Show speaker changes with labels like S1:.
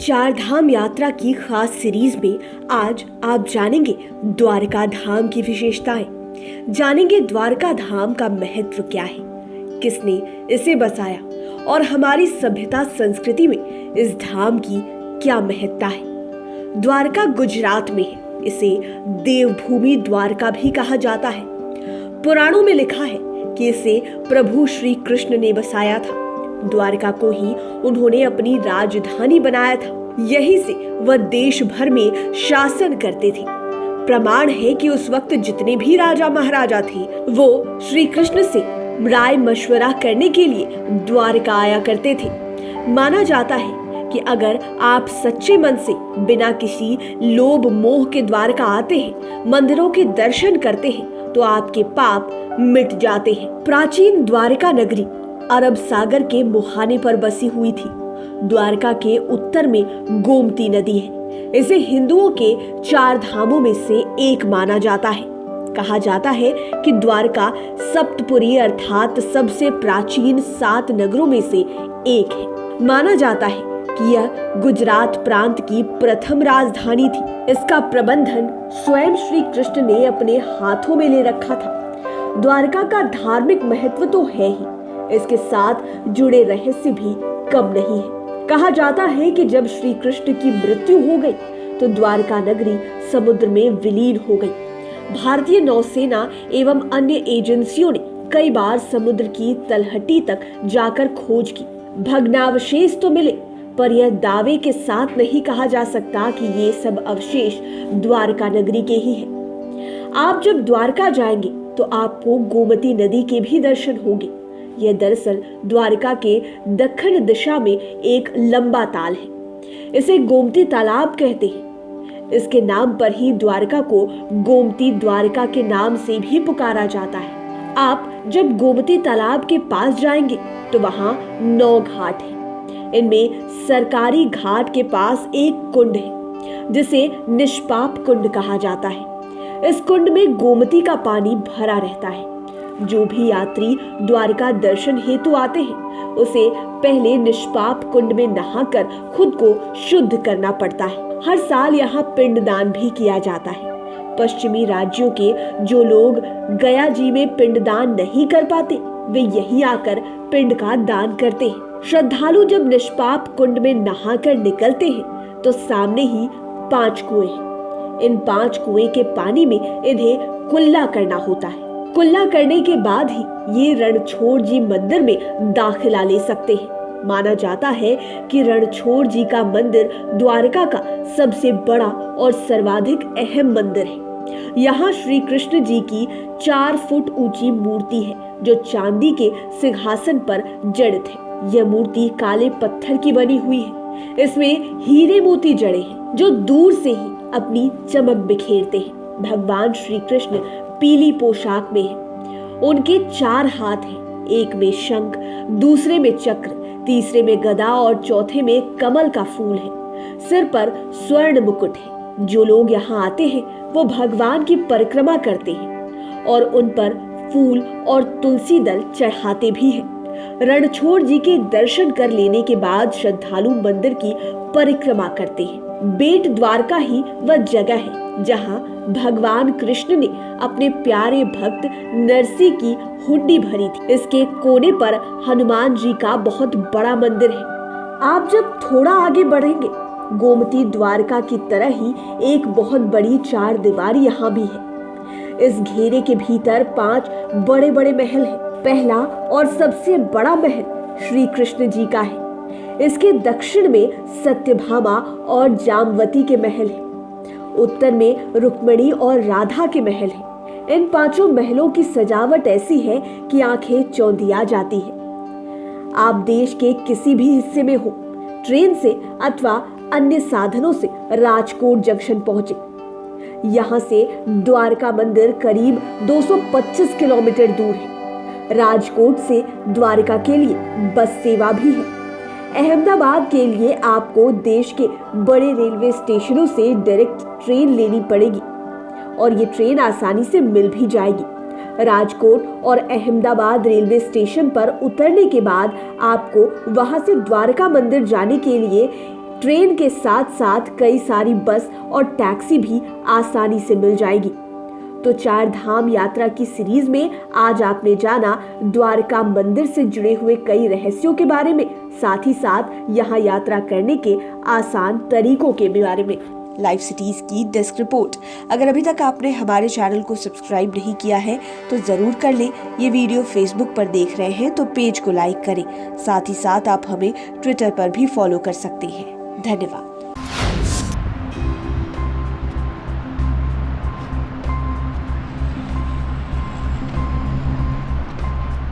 S1: चार धाम यात्रा की खास सीरीज में आज आप जानेंगे द्वारका धाम की विशेषताएं, जानेंगे द्वारका धाम का महत्व क्या है, किसने इसे बसाया और हमारी सभ्यता संस्कृति में इस धाम की क्या महत्ता है। द्वारका गुजरात में है, इसे देवभूमि द्वारका भी कहा जाता है। पुराणों में लिखा है कि इसे प्रभु श्री कृष्ण ने बसाया था। द्वारका को ही उन्होंने अपनी राजधानी बनाया था। यहीं से वह देश भर में शासन करते थे। प्रमाण है कि उस वक्त जितने भी राजा महाराजा थे वो श्री कृष्ण से राय मशवरा करने के लिए द्वारका आया करते थे। माना जाता है कि अगर आप सच्चे मन से बिना किसी लोभ मोह के द्वारका आते हैं, मंदिरों के दर्शन करते हैं, तो आपके पाप मिट जाते हैं। प्राचीन द्वारका नगरी अरब सागर के मुहाने पर बसी हुई थी। द्वारका के उत्तर में गोमती नदी है। इसे हिंदुओं के चार धामों में से एक माना जाता है। कहा जाता है कि द्वारका सप्तपुरी अर्थात सबसे प्राचीन 7 नगरों में से एक है। माना जाता है कि यह गुजरात प्रांत की प्रथम राजधानी थी। इसका प्रबंधन स्वयं श्री कृष्ण ने अपने हाथों में ले रखा था। द्वारका का धार्मिक महत्व तो है ही, इसके साथ जुड़े रहस्य भी कम नहीं है। कहा जाता है कि जब श्री कृष्ण की मृत्यु हो गई तो द्वारका नगरी समुद्र में विलीन हो गई। भारतीय नौसेना एवं अन्य एजेंसियों ने कई बार समुद्र की तलहटी तक जाकर खोज की। भग्नावशेष तो मिले, पर यह दावे के साथ नहीं कहा जा सकता कि ये सब अवशेष द्वारका नगरी के ही हैं। आप जब द्वारका जाएंगे तो आपको गोमती नदी के भी दर्शन होंगे। यह दरअसल द्वारका के दक्षिण दिशा में एक लंबा ताल है। इसे गोमती तालाब कहते हैं। इसके नाम पर ही द्वारका को गोमती द्वारका के नाम से भी पुकारा जाता है। आप जब गोमती तालाब के पास जाएंगे तो वहां 9 घाट हैं। इनमें सरकारी घाट के पास एक कुंड है जिसे निष्पाप कुंड कहा जाता है। इस कुंड में गोमती का पानी भरा रहता है। जो भी यात्री द्वारका दर्शन हेतु आते हैं उसे पहले निष्पाप कुंड में नहाकर खुद को शुद्ध करना पड़ता है। हर साल यहाँ पिंडदान भी किया जाता है। पश्चिमी राज्यों के जो लोग गया जी में पिंडदान नहीं कर पाते वे यहीं आकर पिंड का दान करते हैं। श्रद्धालु जब निष्पाप कुंड में नहाकर निकलते हैं तो सामने ही 5 कुएं हैं। इन 5 कुएं के पानी में इन्हें कुल्ला करना होता है। कुल्ला करने के बाद ही ये रणछोड़ जी मंदिर में दाखिला ले सकते हैं। माना जाता है कि रणछोड़ जी का मंदिर द्वारका का सबसे बड़ा और सर्वाधिक अहम मंदिर है। यहाँ श्री कृष्ण जी की 4 फुट ऊंची मूर्ति है जो चांदी के सिंहासन पर जड़ित है। यह मूर्ति काले पत्थर की बनी हुई है। इसमें हीरे मोती जड़े हैं जो दूर से ही अपनी चमक बिखेरते हैं। भगवान श्री कृष्ण पीली पोशाक में है। उनके 4 हाथ हैं, एक में शंख, दूसरे में चक्र, तीसरे में गदा और चौथे में कमल का फूल है। सिर पर स्वर्ण मुकुट है। जो लोग यहाँ आते हैं वो भगवान की परिक्रमा करते हैं और उन पर फूल और तुलसी दल चढ़ाते भी हैं। रणछोड़ जी के दर्शन कर लेने के बाद श्रद्धालु मंदिर की परिक्रमा करते हैं। बेट द्वारका ही वह जगह है जहाँ भगवान कृष्ण ने अपने प्यारे भक्त नरसी की हुंडी भरी थी। इसके कोने पर हनुमान जी का बहुत बड़ा मंदिर है। आप जब थोड़ा आगे बढ़ेंगे गोमती द्वारका की तरह ही एक बहुत बड़ी 4 दीवारी यहाँ भी है। इस घेरे के भीतर 5 बड़े बड़े महल हैं। पहला और सबसे बड़ा महल श्री कृष्ण जी का है। इसके दक्षिण में सत्यभामा और जामवती के महल है। उत्तर में रुक्मिणी और राधा के महल हैं। इन 5 महलों की सजावट ऐसी है कि आंखें चौंधिया जाती है। आप देश के किसी भी हिस्से में हो, ट्रेन से अथवा अन्य साधनों से राजकोट जंक्शन पहुंचे। यहाँ से द्वारका मंदिर करीब 225 किलोमीटर दूर है। राजकोट से द्वारका के लिए बस सेवा भी है। अहमदाबाद के लिए आपको देश के बड़े रेलवे स्टेशनों से डायरेक्ट ट्रेन लेनी पड़ेगी और ये ट्रेन आसानी से मिल भी जाएगी। राजकोट और अहमदाबाद रेलवे स्टेशन पर उतरने के बाद आपको वहां से द्वारका मंदिर जाने के लिए ट्रेन के साथ साथ कई सारी बस और टैक्सी भी आसानी से मिल जाएगी। तो 4 धाम यात्रा की सीरीज में आज आपने जाना द्वारका मंदिर से जुड़े हुए कई रहस्यों के बारे में, साथ ही साथ यहाँ यात्रा करने के आसान तरीकों के बारे में। लाइव सिटीज की डेस्क रिपोर्ट। अगर अभी तक आपने हमारे चैनल को सब्सक्राइब नहीं किया है तो जरूर कर लें। ये वीडियो फेसबुक पर देख रहे हैं तो पेज को लाइक करें। साथ ही साथ आप हमें ट्विटर पर भी फॉलो कर सकते हैं। धन्यवाद।